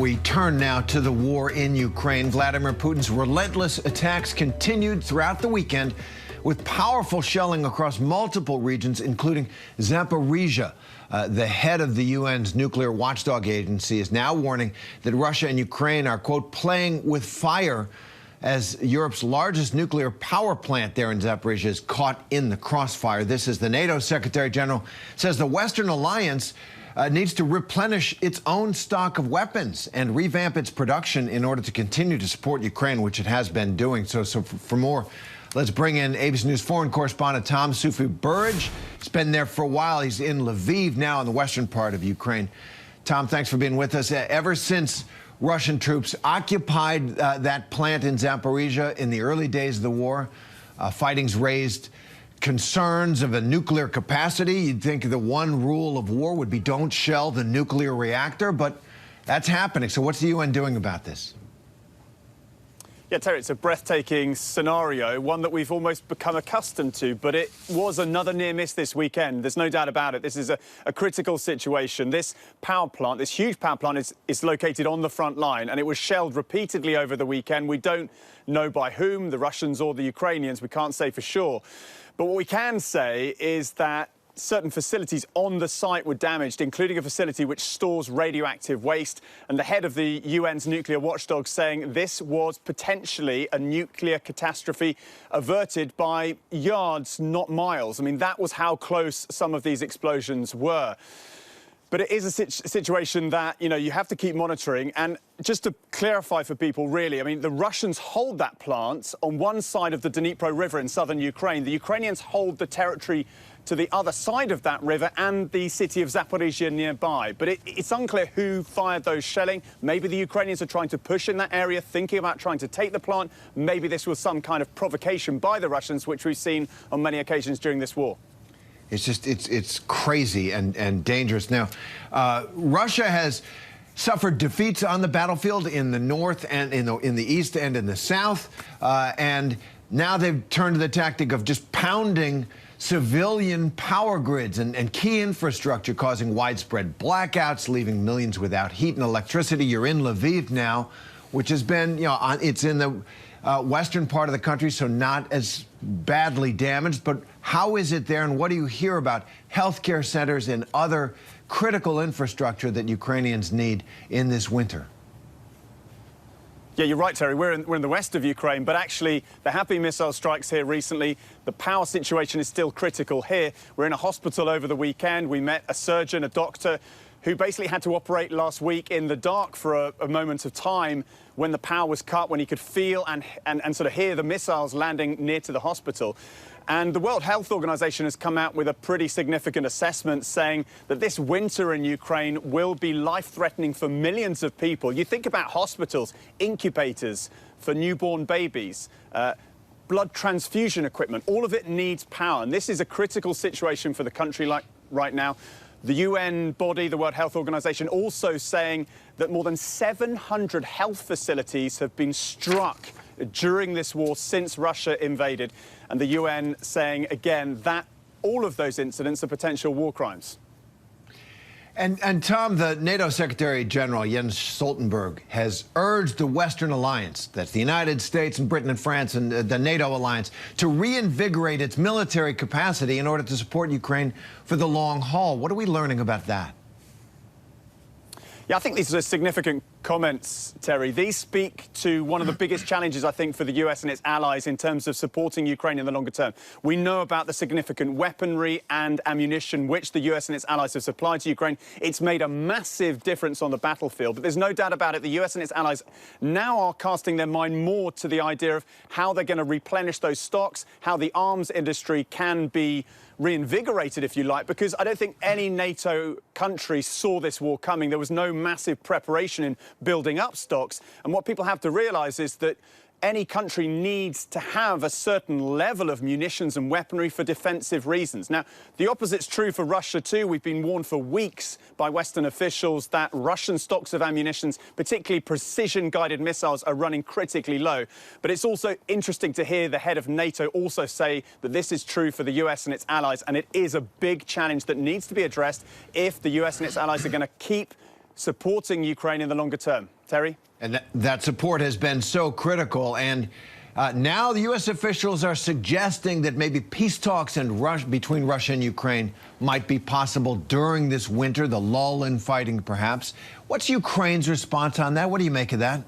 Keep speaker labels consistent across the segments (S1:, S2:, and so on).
S1: We turn now to the war in Ukraine. Vladimir Putin's relentless attacks continued throughout the weekend with powerful shelling across multiple regions, including Zaporizhzhia. The head of the UN's nuclear watchdog agency is now warning that Russia and Ukraine are, quote, playing with fire as Europe's largest nuclear power plant there in Zaporizhzhia is caught in the crossfire. This is the NATO Secretary General says the Western alliance needs to replenish its own stock of weapons and revamp its production in order to continue to support Ukraine, which it has been doing. So for more, let's bring in ABC News foreign correspondent Tom Soufi Burridge. He's been there for a while. He's in Lviv now, in the western part of Ukraine. Tom, thanks for being with us. Ever since Russian troops occupied that plant in Zaporizhzhia in the early days of the war, fighting's raised concerns of a nuclear capacity. You'd think the one rule of war would be don't shell the nuclear reactor, but that's happening. So what's the UN doing about this?
S2: Yeah, Terry, it's a breathtaking scenario, one that we've almost become accustomed to, but it was another near miss this weekend. There's no doubt about it. This is a critical situation. This power plant, this huge power plant is located on the front line, and it was shelled repeatedly over the weekend. We don't know by whom, the Russians or the Ukrainians. We can't say for sure. But what we can say is that certain facilities on the site were damaged, including a facility which stores radioactive waste. And the head of the UN's nuclear watchdog saying this was potentially a nuclear catastrophe averted by yards, not miles. I mean, that was how close some of these explosions were. But it is a situation that, you know, you have to keep monitoring. And just to clarify for people, really, I mean, the Russians hold that plant on one side of the Dnipro River in southern Ukraine. The Ukrainians hold the territory to the other side of that river and the city of Zaporizhzhia nearby. But it's unclear who fired those shelling. Maybe the Ukrainians are trying to push in that area, thinking about trying to take the plant. Maybe this was some kind of provocation by the Russians, which we've seen on many occasions during this war.
S1: It's just, it's crazy and dangerous. Now, Russia has suffered defeats on the battlefield in the north and in the east and in the south. And now they've turned to the tactic of just pounding civilian power grids and key infrastructure, causing widespread blackouts, leaving millions without heat and electricity. You're in Lviv now, which has been, you know, it's in the western part of the country, so not as badly damaged. But how is it there, and what do you hear about healthcare centers and other critical infrastructure that Ukrainians need in this winter?
S2: Yeah, you're right, Terry. We're in the west of Ukraine, but actually there have been missile strikes here recently. The power situation is still critical here. We're in a hospital over the weekend. We met a surgeon, a doctor, who basically had to operate last week in the dark for a moment of time when the power was cut, when he could feel and sort of hear the missiles landing near to the hospital. And the World Health Organization has come out with a pretty significant assessment saying that this winter in Ukraine will be life-threatening for millions of people. You think about hospitals, incubators for newborn babies, blood transfusion equipment, all of it needs power. And this is a critical situation for the country right now. The UN body, the World Health Organization, also saying that more than 700 health facilities have been struck during this war since Russia invaded. And the UN saying, again, that all of those incidents are potential war crimes.
S1: And Tom, the NATO Secretary General Jens Stoltenberg has urged the Western alliance, that's the United States and Britain and France and the NATO alliance, to reinvigorate its military capacity in order to support Ukraine for the long haul. What are we learning about that?
S2: Yeah, I think these are significant comments, Terry. These speak to one of the biggest challenges, I think, for the US and its allies in terms of supporting Ukraine in the longer term. We know about the significant weaponry and ammunition which the US and its allies have supplied to Ukraine. It's made a massive difference on the battlefield, but there's no doubt about it. The US and its allies now are casting their mind more to the idea of how they're going to replenish those stocks, how the arms industry can be reinvigorated, if you like, because I don't think any NATO country saw this war coming. There was no massive preparation in building up stocks. And what people have to realize is that any country needs to have a certain level of munitions and weaponry for defensive reasons. Now, the opposite's true for Russia too. We've been warned for weeks by Western officials that Russian stocks of ammunition, particularly precision-guided missiles, are running critically low. But it's also interesting to hear the head of NATO also say that this is true for the US and its allies, and it is a big challenge that needs to be addressed if the US and its allies are going to keep supporting Ukraine in the longer term. Terry?
S1: And that support has been so critical. And now the U.S. officials are suggesting that maybe peace talks between Russia and Ukraine might be possible during this winter, the lull in fighting perhaps. What's Ukraine's response on that? What do you make of that?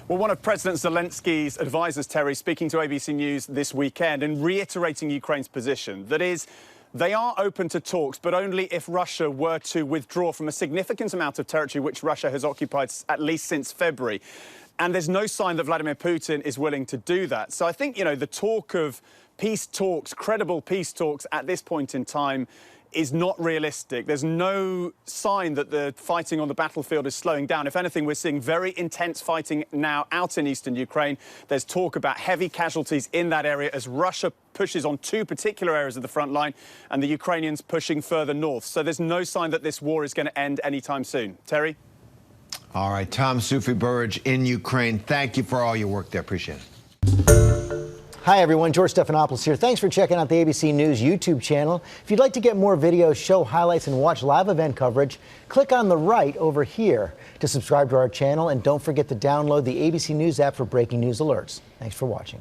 S2: Well, one of President Zelensky's advisors, Terry, speaking to ABC News this weekend and reiterating Ukraine's position, that is, they are open to talks, but only if Russia were to withdraw from a significant amount of territory which Russia has occupied at least since February. And there's no sign that Vladimir Putin is willing to do that. So I think, you know, the talk of peace talks, credible peace talks at this point in time is not realistic. There's no sign that the fighting on the battlefield is slowing down. If anything, we're seeing very intense fighting now out in eastern Ukraine. There's talk about heavy casualties in that area as Russia pushes on two particular areas of the front line and the Ukrainians pushing further north. So there's no sign that this war is going to end anytime soon. Terry?
S1: All right, Tom Soufi Burridge in Ukraine. Thank you for all your work there. Appreciate it.
S3: Hi, everyone. George Stephanopoulos here. Thanks for checking out the ABC News YouTube channel. If you'd like to get more videos, show highlights, and watch live event coverage, click on the right over here to subscribe to our channel. And don't forget to download the ABC News app for breaking news alerts. Thanks for watching.